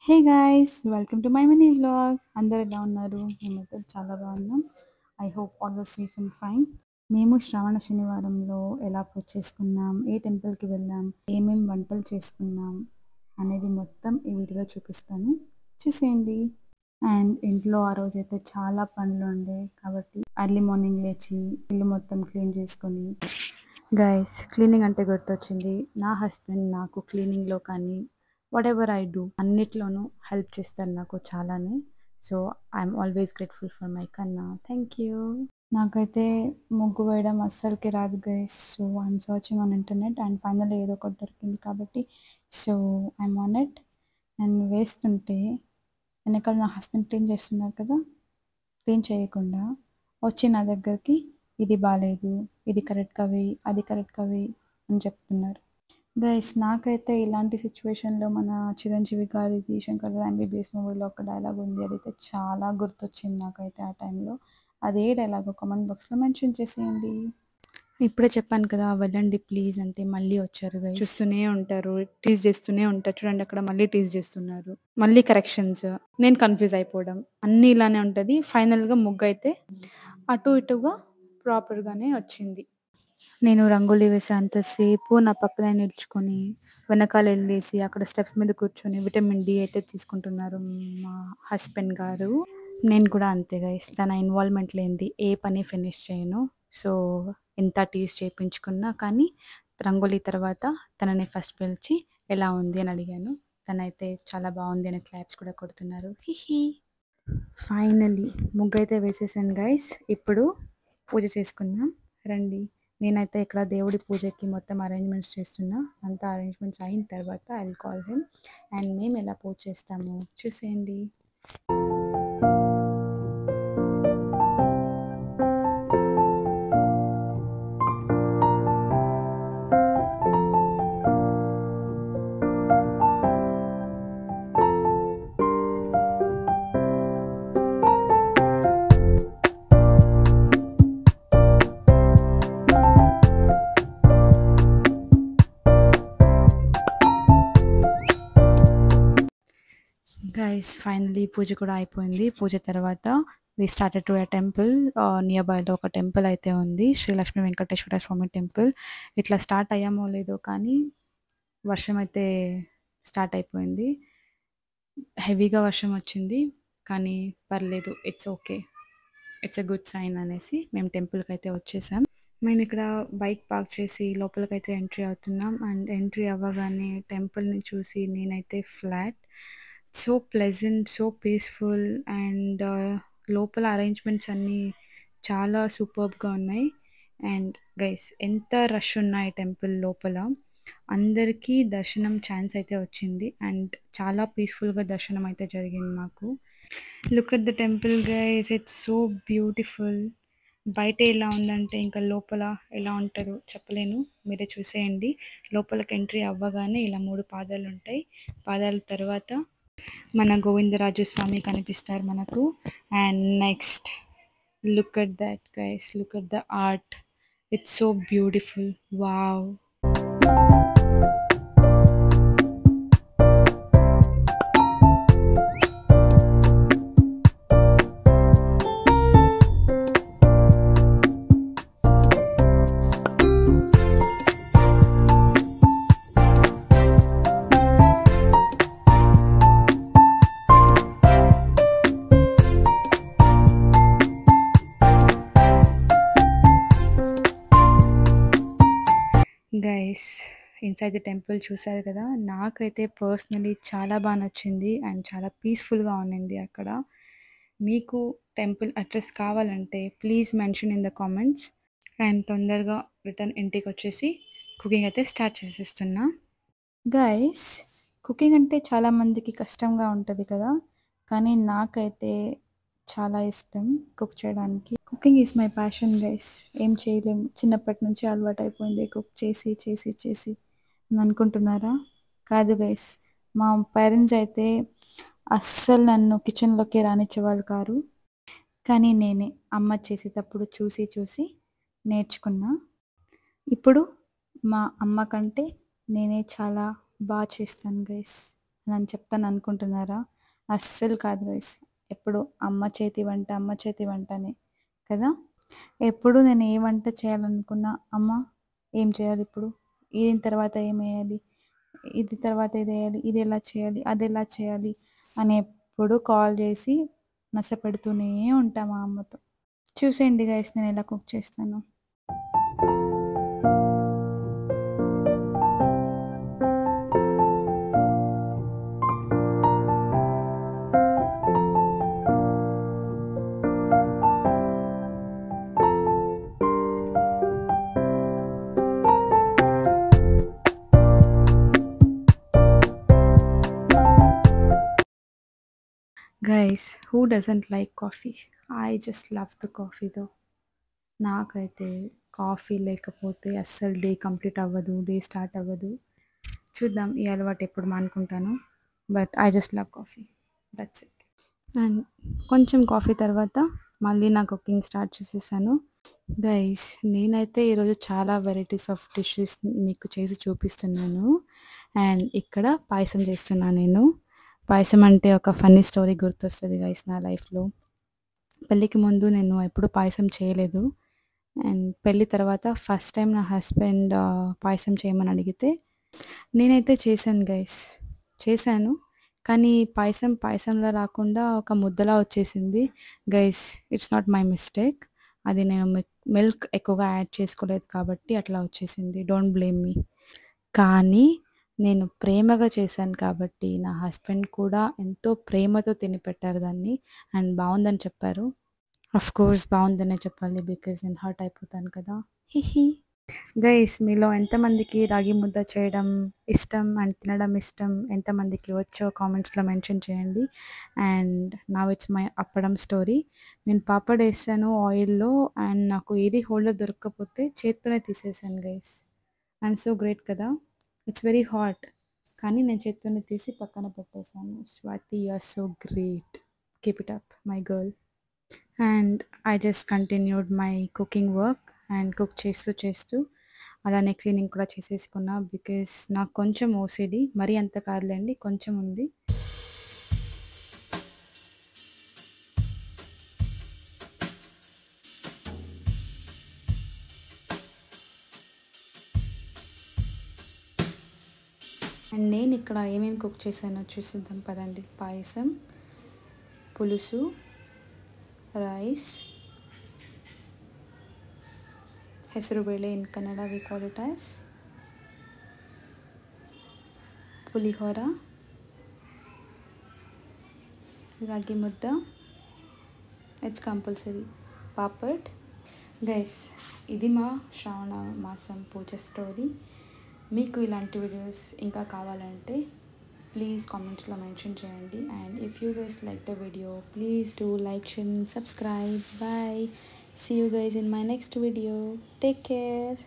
Hey guys welcome to my mini vlog. అందరు ఎలా ఉన్నారు? మేమైతే చాలా బాగున్నాం. I hope all are safe and fine. మేము శ్రావణ శనివారంలో ఎలా పూజ చేసుకున్నాం, ఏ టెంపుల్కి వెళ్ళాం, ఏమేం వంటలు చేసుకున్నాం అనేది మొత్తం ఈ వీడియోలో చూపిస్తాను, చూసేయండి. అండ్ ఇంట్లో ఆ రోజైతే చాలా పనులు ఉండే కాబట్టి ఎర్లీ మార్నింగ్ లేచి ఇల్లు మొత్తం క్లీన్ చేసుకొని, గైస్ క్లీనింగ్ అంటే గుర్తొచ్చింది. నా హస్బెండ్ నాకు క్లీనింగ్లో కానీ వాట్ ఎవర్ ఐ డూ అన్నిట్లోనూ హెల్ప్ చేస్తారు నాకు చాలానే. So I'm always grateful for my కన్నా. Thank you. నాకైతే ముగ్గు వేయడం అస్సలకి రాదు guys. So I'm searching on internet and final ఏదో ఒకటి దొరికింది కాబట్టి so I'm on it. And వేస్తుంటే వెనకాల నా హస్బెండ్ క్లీన్ చేస్తున్నారు కదా, క్లీన్ చేయకుండా వచ్చి నా దగ్గరికి ఇది బాగాలేదు, ఇది కరెక్ట్గా వేయి, అది కరెక్ట్గా వేయి అని చెప్తున్నారు. గైస్ నాకైతే ఇలాంటి సిచ్యువేషన్లో మన చిరంజీవి గారిది శంకర్ ఎంబీబీఎస్ మూవీలో ఒక డైలాగ్ ఉంది, అదైతే చాలా గుర్తొచ్చింది నాకైతే ఆ టైంలో. అదే డైలాగ్ కామెంట్ బాక్స్లో మెన్షన్ చేసేయండి. ఇప్పుడే చెప్పాను కదా వెళ్ళండి ప్లీజ్ అంటే మళ్ళీ వచ్చారు గైస్. చూస్తూనే ఉంటారు, టీజ్ చేస్తూనే ఉంటారు. చూడండి అక్కడ మళ్ళీ టీజ్ చేస్తున్నారు, మళ్ళీ కరెక్షన్స్, నేను కన్ఫ్యూజ్ అయిపోవడం అన్నీ ఇలానే ఉంటుంది. ఫైనల్గా ముగ్గు అయితే అటు ఇటుగా ప్రాపర్గానే వచ్చింది. నేను రంగోలీ వేసేంతసేపు నా పక్కనే నిల్చుకొని వెనకాల వెళ్ళేసి అక్కడ స్టెప్స్ మీద కూర్చొని విటమిన్ డి అయితే తీసుకుంటున్నారు మా హస్బెండ్ గారు. నేను కూడా అంతే గైస్, తన ఇన్వాల్వ్మెంట్ లేనిది ఏ పని ఫినిష్ చేయను. సో ఎంత టీస్ చేయించుకున్నా కానీ రంగోలీ తర్వాత తనని ఫస్ట్ పిలిచి ఎలా ఉంది అని అడిగాను. తనైతే చాలా బాగుంది అని క్లాప్స్ కూడా కొడుతున్నారు. హిహి. ఫైనలీ ముగ్గు అయితే వేసేసాను గైస్. ఇప్పుడు పూజ చేసుకుందాం రండి. నేనైతే ఇక్కడ దేవుడి పూజకి మొత్తం అరేంజ్మెంట్స్ చేస్తున్నా. అంతా అరేంజ్మెంట్స్ అయిన తర్వాత I will call him and మేము ఎలా పూజ చేస్తాము చూసేయండి. గైస్ ఫైనలీ పూజ కూడా అయిపోయింది. పూజ తర్వాత we started to a temple. Near బైలో ఒక టెంపుల్ అయితే ఉంది, శ్రీ లక్ష్మీ వెంకటేశ్వర స్వామి టెంపుల్. ఇట్లా స్టార్ట్ అయ్యామో లేదో కానీ వర్షం అయితే స్టార్ట్ అయిపోయింది. హెవీగా వర్షం వచ్చింది కానీ పర్లేదు, it's okay, it's a good sign అనేసి మేము టెంపుల్కి అయితే వచ్చేసాం. మేము ఇక్కడ బైక్ పార్క్ చేసి లోపలికైతే ఎంట్రీ అవుతున్నాం. అండ్ ఎంట్రీ అవ్వగానే టెంపుల్ని చూసి నేనైతే flat, so pleasant, so peaceful. And లోపల అరేంజ్మెంట్స్ అన్నీ చాలా సూపర్బ్గా ఉన్నాయి. అండ్ గైస్ ఎంత రష్ ఉన్నాయి టెంపుల్ లోపల, అందరికీ దర్శనం ఛాన్స్ అయితే వచ్చింది. అండ్ చాలా పీస్ఫుల్గా దర్శనం అయితే జరిగింది మాకు. Look at the temple guys, it's so beautiful. బయట ఎలా ఉందంటే ఇంకా లోపల ఎలా ఉంటుందో చెప్పలేను, మీరే చూసేయండి. లోపలికి ఎంట్రీ అవ్వగానే ఇలా 3 పాదాలు ఉంటాయి. పాదాల తర్వాత మన గోవిందరాజు స్వామి కనిపిస్తారు మనకు. And next look at that guys, look at the art, it's so beautiful. Wow. Guys inside the temple చూసారు కదా, నాకైతే పర్సనలీ చాలా బాగా నచ్చింది అండ్ చాలా పీస్ఫుల్గా ఉన్నింది అక్కడ. మీకు టెంపుల్ అడ్రస్ కావాలంటే please mention in the comments. And తొందరగా రిటర్న్ ఇంటికి వచ్చేసి కుకింగ్ అయితే స్టార్ట్ చేసేస్తున్నా. గైస్ కుకింగ్ అంటే చాలామందికి కష్టంగా ఉంటుంది కదా, కానీ నాకైతే చాలా ఇష్టం కుక్ చేయడానికి. Cooking is my passion guys. ఏం చేయలేము, చిన్నప్పటి నుంచి అలవాటు అయిపోయింది కుక్ చేసి చేసి చేసి అని అనుకుంటున్నారా? కాదు గైస్, మా పేరెంట్స్ అయితే అస్సలు నన్ను కిచెన్లోకి రానిచ్చేవాళ్ళు కారు. కానీ నేనే అమ్మ చేసేటప్పుడు చూసి చూసి నేర్చుకున్నా. ఇప్పుడు మా అమ్మ కంటే నేనే చాలా బాగా చేస్తాను గైస్. అని చెప్తాను అనుకుంటున్నారా? అస్సలు కాదు గైస్. ఎప్పుడు అమ్మ చేతి వంటనే కదా! ఎప్పుడు నేను ఏ వంట చేయాలనుకున్నా, అమ్మ ఏం చేయాలిప్పుడు? దీని తర్వాత ఏమేయాలి? ఇది తర్వాత ఇదేయాలి. ఇదెలా చేయాలి? అదెలా చేయాలి? అని ఎప్పుడు కాల్ చేసి నసపెడుతూనే ఉంటా మా అమ్మతో. చూసేయండి గైస్ నేనెలా కుక్ చేస్తానో. Guys who doesn't like coffee? I just love the coffee though. నాకైతే కాఫీ లేకపోతే అస్సలు డే కంప్లీట్ అవ్వదు. డే స్టార్ట్ అవ్వదు. చూద్దాం ఈ అలవాటు ఎప్పుడు మానుకుంటాను. But I just love coffee. That's it. And కొంచెం కాఫీ తర్వాత మళ్ళీ నా కుకింగ్ స్టార్ట్ చేసేసాను. గైస్ నేనైతే ఈరోజు చాలా వెరైటీస్ ఆఫ్ డిషెస్ మీకు చేసి చూపిస్తున్నాను. అండ్ ఇక్కడ పాయసం చేస్తున్నాను నేను. పాయసం అంటే ఒక ఫన్నీ స్టోరీ గుర్తొస్తుంది గైస్ నా లైఫ్లో. పెళ్ళికి ముందు నేను ఎప్పుడు పాయసం చేయలేదు. అండ్ పెళ్ళి తర్వాత ఫస్ట్ టైం నా హస్బెండ్ పాయసం చేయమని అడిగితే నేనైతే చేశాను గైస్. చేశాను. కానీ పాయసం పాయసంలా రాకుండా ఒక ముద్దలా వచ్చేసింది. Guys it's not my mistake. అది నేను మిల్క్ ఎక్కువగా యాడ్ చేసుకోలేదు కాబట్టి అట్లా వచ్చేసింది. Don't blame me. కానీ నేను ప్రేమగా చేశాను కాబట్టి నా హస్బెండ్ కూడా ఎంతో ప్రేమతో తినిపెట్టారు దాన్ని. అండ్ బావుందని చెప్పారు. ఆఫ్‌కోర్స్ బావుందనే చెప్పాలి. బికాజ్ నేను హర్ట్ అయిపోతాను కదా! హిహి. గైస్ మీలో ఎంతమందికి రాగి ముద్ద చేయడం ఇష్టం అండ్ తినడం ఇష్టం? ఎంతమందికి వచ్చో కామెంట్స్‌లో మెన్షన్ చేయండి. And now it's my appadam story. నేను పాపడ్ ఏసాను ఆయిల్‌లో అండ్ నాకు ఏది హోల్డర్ దొరక్కపోతే చేత్తోనే తీసేసాను గైస్. ఐయామ్ సో గ్రేట్ కదా! It's very hot. కానీ నేను చేత్తోనే తీసి పక్కన పెట్టేసాను. Swathi you are so great. Keep it up my girl. And I just continued my cooking work and cook చేస్తూ అలానే క్లీనింగ్ కూడా చేసేసుకున్నా. బికాజ్ నాకు కొంచెం ఓసిడి, మరీ అంత కాదులేండి, కొంచెం ఉంది. అండ్ నేను ఇక్కడ ఏమేమి కుక్ చేశానో చూసిద్దాం పదండి. పాయసం, పులుసు, రైస్, ಹೆಸರುಬೇಳೆ in Kannada we call it as పులిహోర, రాగి ముద్ద, ఇట్స్ కంపల్సరీ, పాపడ్. గైస్ ఇది మా శ్రావణ మాసం పూజ స్టోరీ. మీకు ఇలాంటి వీడియోస్ ఇంకా కావాలంటే ప్లీజ్ కామెంట్స్లో మెన్షన్ చేయండి. And if you guys like the video please do like, share and subscribe. Bye. See you guys in my next video. Take care.